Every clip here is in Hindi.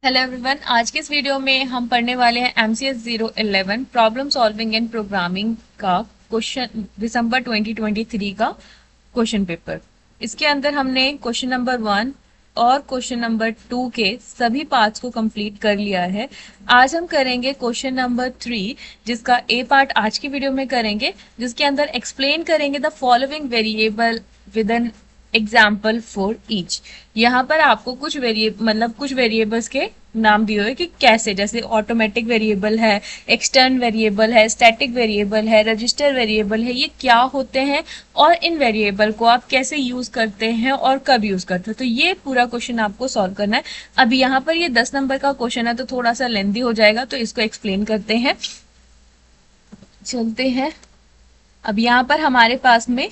हेलो एवरीवन, आज के इस वीडियो में हम पढ़ने वाले हैं MCS 011 problem solving and programming का क्वेश्चन दिसंबर 2023 का क्वेश्चन पेपर। इसके अंदर हमने क्वेश्चन नंबर 1 और क्वेश्चन नंबर 2 के सभी पार्ट्स को कंप्लीट कर लिया है। आज हम करेंगे क्वेश्चन नंबर 3, जिसका ए पार्ट आज की वीडियो में करेंगे, जिसके अंदर एक्सप्लेन करेंगे the following variable with an example for each. यहाँ पर आपको कुछ वेरिएबल्स के नाम दिए हुए कि कैसे, जैसे ऑटोमेटिक वेरिएबल है, एक्सटर्न वेरिएबल है, स्टैटिक वेरिएबल है, रजिस्टर वेरिएबल है, ये क्या होते हैं और इन वेरिएबल को आप कैसे यूज करते हैं और कब यूज करते हैं। तो ये पूरा क्वेश्चन आपको सॉल्व करना है। अब यहाँ पर ये 10 नंबर का क्वेश्चन है तो थोड़ा सा लेंथी हो जाएगा, तो इसको एक्सप्लेन करते हैं। चलते हैं। अब यहाँ पर हमारे पास में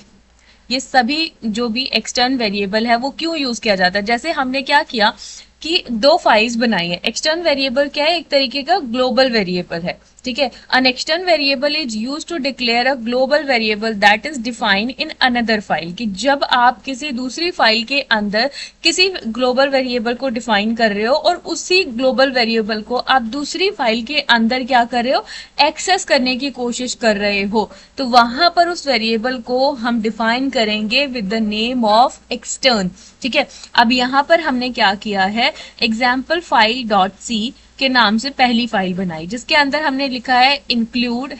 ये सभी जो भी एक्सटर्न वेरिएबल है वो क्यों यूज किया जाता है। जैसे हमने क्या किया कि दो फाइल्स बनाई है। एक्सटर्न वेरिएबल क्या है? एक तरीके का ग्लोबल वेरिएबल है, ठीक है। An extern variable is use to declare a global variable that is defined in another file. कि जब आप किसी दूसरी फाइल के अंदर किसी ग्लोबल वेरिएबल को डिफाइन कर रहे हो और उसी ग्लोबल वेरिएबल को आप दूसरी फाइल के अंदर क्या कर रहे हो, एक्सेस करने की कोशिश कर रहे हो, तो वहां पर उस वेरिएबल को हम डिफाइन करेंगे with the name of extern, ठीक है। अब यहाँ पर हमने क्या किया है, एग्जाम्पल फाइल डॉट सी के नाम से पहली फाइल बनाई, जिसके अंदर हमने लिखा है include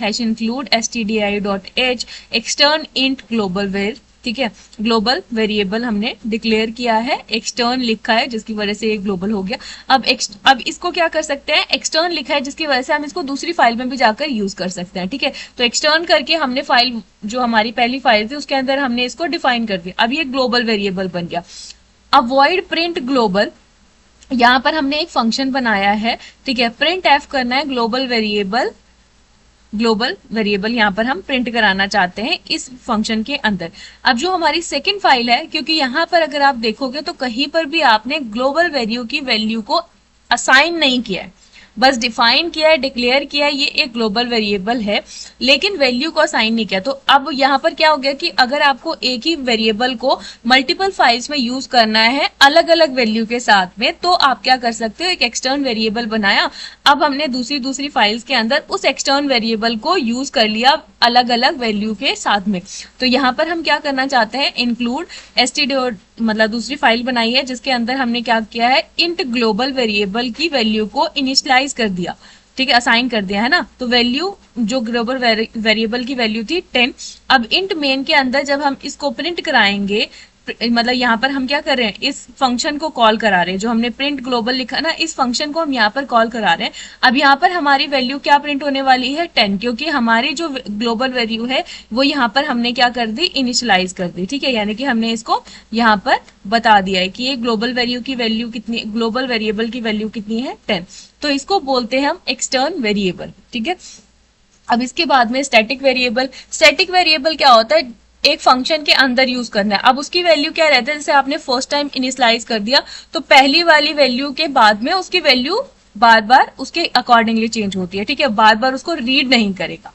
stdi.h extern int global var, ठीक है। ग्लोबल वेरिएबल हमने डिक्लेयर किया है, एक्सटर्न लिखा है जिसकी वजह से ये ग्लोबल हो गया। अब इसको क्या कर सकते हैं, एक्सटर्न लिखा है जिसकी वजह से हम इसको दूसरी फाइल में भी जाकर यूज कर सकते हैं, ठीक है। तो एक्सटर्न करके हमने फाइल जो हमारी पहली फाइल थी उसके अंदर हमने इसको डिफाइन कर दिया। अब ये ग्लोबल वेरिएबल बन गया। अवॉइड प्रिंट ग्लोबल, यहाँ पर हमने एक फंक्शन बनाया है, ठीक है। प्रिंट एफ करना है ग्लोबल वेरिएबल यहाँ पर हम प्रिंट कराना चाहते हैं इस फंक्शन के अंदर। अब जो हमारी सेकंड फाइल है, क्योंकि यहाँ पर अगर आप देखोगे तो कहीं पर भी आपने ग्लोबल वैल्यू की वैल्यू को असाइन नहीं किया है, बस डिफाइन किया है, डिक्लेयर किया है, ये एक ग्लोबल वेरिएबल है, लेकिन वैल्यू को असाइन नहीं किया। तो अब यहाँ पर क्या हो गया कि अगर आपको एक ही वेरिएबल को मल्टीपल फाइल्स में यूज करना है अलग अलग वैल्यू के साथ में, तो आप क्या कर सकते हो, एक एक्सटर्न वेरिएबल बनाया। अब हमने दूसरी फाइल्स के अंदर उस एक्सटर्न वेरिएबल को यूज कर लिया अलग अलग वैल्यू के साथ में। तो यहाँ पर हम क्या करना चाहते हैं, इंक्लूड std, मतलब दूसरी फाइल बनाई है जिसके अंदर हमने क्या किया है, इंट ग्लोबल वेरिएबल की वैल्यू को इनिशियलाइज कर दिया, ठीक है, असाइन कर दिया है ना। तो वैल्यू जो ग्लोबल वेरिएबल की वैल्यू थी 10। अब इंट मेन के अंदर जब हम इसको प्रिंट कराएंगे, मतलब यहाँ पर हम क्या कर रहे हैं, इस फंक्शन को कॉल करा रहे हैं, जो हमने प्रिंट ग्लोबल लिखा ना, इस फंक्शन को हम यहाँ पर कॉल करा रहे हैं। अब यहाँ पर हमारी वैल्यू क्या प्रिंट होने वाली है, 10, क्योंकि हमारी जो ग्लोबल वैल्यू है वो यहाँ पर हमने क्या कर दी, इनिशियलाइज कर दी, ठीक है। यानी कि हमने इसको यहाँ पर बता दिया है कि ये ग्लोबल वैल्यू की वैल्यू कितनी, ग्लोबल वेरिएबल की वैल्यू कितनी है, 10। तो इसको बोलते हैं हम एक्सटर्न वेरिएबल, ठीक है। अब इसके बाद में स्टैटिक वेरिएबल क्या होता है, एक फंक्शन के अंदर यूज करना है। अब उसकी वैल्यू क्या रहता है, जैसे आपने फर्स्ट टाइम इनिशियलाइज कर दिया तो पहली वाली वैल्यू के बाद में उसकी वैल्यू बार बार उसके अकॉर्डिंगली चेंज होती है, ठीक है, बार बार उसको रीड नहीं करेगा।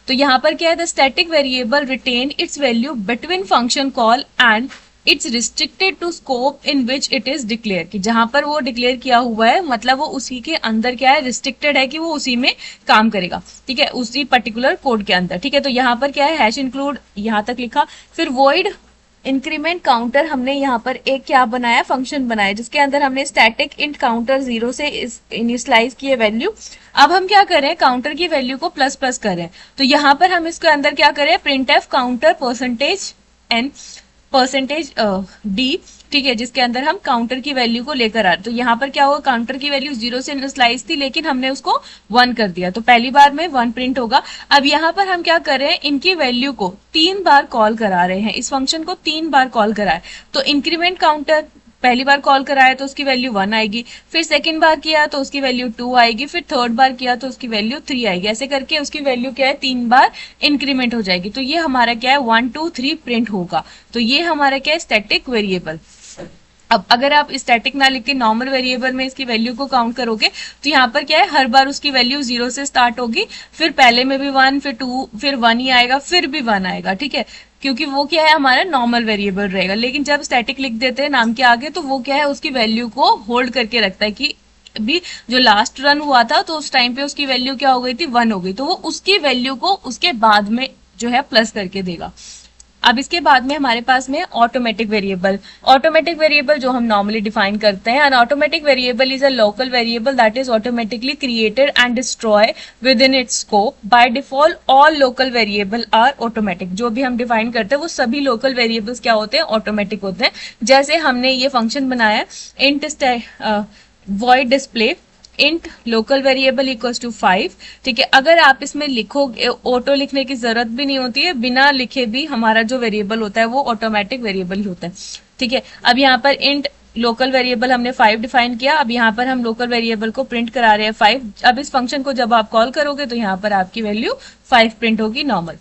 तो यहाँ पर क्या है, the static variable retain its value between function call and its restricted to scope in which it is declare. कि जहां पर वो डिक्लेयर किया हुआ है मतलब वो उसी के अंदर क्या है, रिस्ट्रिक्टेड है कि वो उसी में काम करेगा, ठीक है, उसी पर्टिकुलर कोड के अंदर, ठीक है। तो यहाँ पर क्या है, हैश इंक्लूड यहाँ तक लिखा। फिर वॉइड इंक्रीमेंट काउंटर, हमने यहाँ पर एक क्या बनाया, फंक्शन बनाया जिसके अंदर हमने स्टैटिक इंट काउंटर 0 से इनिशियलाइज किए वैल्यू। अब हम क्या करें, काउंटर की वैल्यू को प्लस प्लस करें। तो यहाँ पर हम इसके अंदर क्या करें, print F counter percentage D, ठीक है, जिसके अंदर हम काउंटर की वैल्यू को लेकर आ रहे। तो यहाँ पर क्या होगा, काउंटर की वैल्यू 0 से इनिशियलाइज थी लेकिन हमने उसको 1 कर दिया, तो पहली बार में 1 प्रिंट होगा। अब यहाँ पर हम क्या कर रहे हैं, इनकी वैल्यू को 3 बार कॉल करा रहे हैं, इस फंक्शन को 3 बार कॉल कराए। तो इंक्रीमेंट काउंटर पहली बार कॉल कराया तो उसकी वैल्यू 1 आएगी, फिर सेकंड बार किया तो उसकी वैल्यू 2 आएगी, फिर थर्ड बार किया तो उसकी वैल्यू 3 आएगी। ऐसे करके उसकी वैल्यू क्या है, 3 बार इंक्रीमेंट हो जाएगी। तो ये हमारा क्या है, 1 2 3 प्रिंट होगा। तो ये हमारा क्या है, स्टैटिक वेरिएबल। अब अगर आप स्टैटिक ना लिख के नॉर्मल वेरिएबल में इसकी वैल्यू को काउंट करोगे तो यहाँ पर क्या है, हर बार उसकी वैल्यू 0 से स्टार्ट होगी, फिर पहले में भी 1, फिर 2, फिर 1 ही आएगा, फिर भी 1 आएगा, ठीक है, क्योंकि वो क्या है, हमारा नॉर्मल वेरिएबल रहेगा। लेकिन जब स्टैटिक लिख देते हैं नाम के आगे तो वो क्या है, उसकी वैल्यू को होल्ड करके रखता है कि भी जो लास्ट रन हुआ था तो उस टाइम पे उसकी वैल्यू क्या हो गई थी, 1 हो गई, तो वो उसकी वैल्यू को उसके बाद में जो है प्लस करके देगा। अब इसके बाद में हमारे पास में ऑटोमेटिक वेरिएबल। ऑटोमेटिक वेरिएबल जो हम नॉर्मली डिफाइन करते हैं, an automatic variable is a local variable that is automatically created and destroy within its scope. By default all local variable are automatic. जो भी हम डिफाइन करते हैं वो सभी लोकल वेरिएबल्स क्या होते हैं, ऑटोमेटिक होते हैं। जैसे हमने ये फंक्शन बनाया int void display int local variable equals to 5, ठीक है। अगर आप इसमें लिखोगे, ऑटो लिखने की जरूरत भी नहीं होती है, बिना लिखे भी हमारा जो वेरिएबल होता है वो ऑटोमेटिक वेरिएबल ही होता है, ठीक है। अब यहाँ पर इंट लोकल वेरिएबल हमने 5 डिफाइन किया, अब यहाँ पर हम लोकल वेरिएबल को प्रिंट करा रहे हैं 5। अब इस फंक्शन को जब आप कॉल करोगे तो यहाँ पर आपकी वैल्यू 5 प्रिंट होगी नॉर्मल।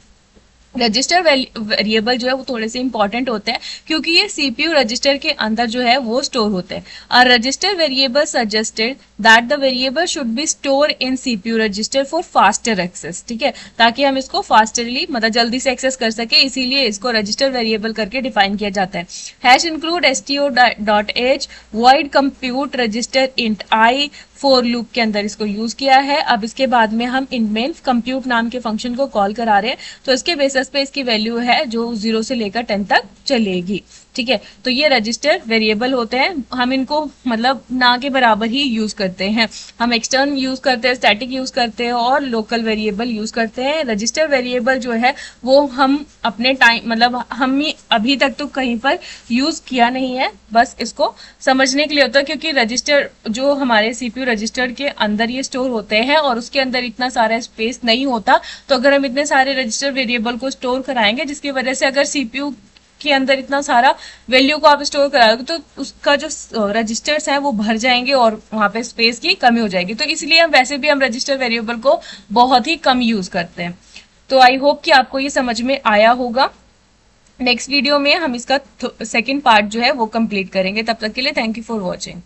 रजिस्टर वेरिएबल जो है वो थोड़े से इंपॉर्टेंट होते हैं क्योंकि ये सीपीयू रजिस्टर के अंदर जो है वो स्टोर होते हैं। A register variable suggested that the variable should be store in CPU register for faster access, ठीक है, ताकि हम इसको फास्टरली मतलब जल्दी से एक्सेस कर सके, इसीलिए इसको रजिस्टर वेरिएबल करके डिफाइन किया जाता है। Hash include sto.h void compute register int I for loop के अंदर इसको यूज किया है। अब इसके बाद में हम इन मेन कंप्यूट नाम के फंक्शन को कॉल करा रहे हैं, तो इसके बेसिस पे इसकी वैल्यू है जो 0 से लेकर 10 तक चलेगी, ठीक है। तो ये रजिस्टर वेरिएबल होते हैं, हम इनको मतलब ना के बराबर ही यूज करते हैं। हम एक्सटर्न यूज करते हैं, स्टैटिक यूज करते हैं और लोकल वेरिएबल यूज करते हैं। रजिस्टर वेरिएबल जो है वो हम अपने टाइम मतलब हम ही अभी तक तो कहीं पर यूज किया नहीं है, बस इसको समझने के लिए होता है क्योंकि रजिस्टर जो हमारे सीपीयू रजिस्टर के अंदर ये स्टोर होते हैं और उसके अंदर इतना सारा स्पेस नहीं होता, तो अगर हम इतने सारे रजिस्टर वेरिएबल को स्टोर कराएंगे जिसकी वजह से अगर सीपीयू के अंदर इतना सारा वैल्यू को आप स्टोर कराओगे तो उसका जो रजिस्टर्स हैं वो भर जाएंगे और वहां पे स्पेस की कमी हो जाएगी। तो इसलिए हम वैसे भी हम रजिस्टर वेरिएबल को बहुत ही कम यूज करते हैं। तो आई होप कि आपको ये समझ में आया होगा। नेक्स्ट वीडियो में हम इसका सेकेंड पार्ट जो है वो कंप्लीट करेंगे। तब तक के लिए थैंक यू फॉर वॉचिंग।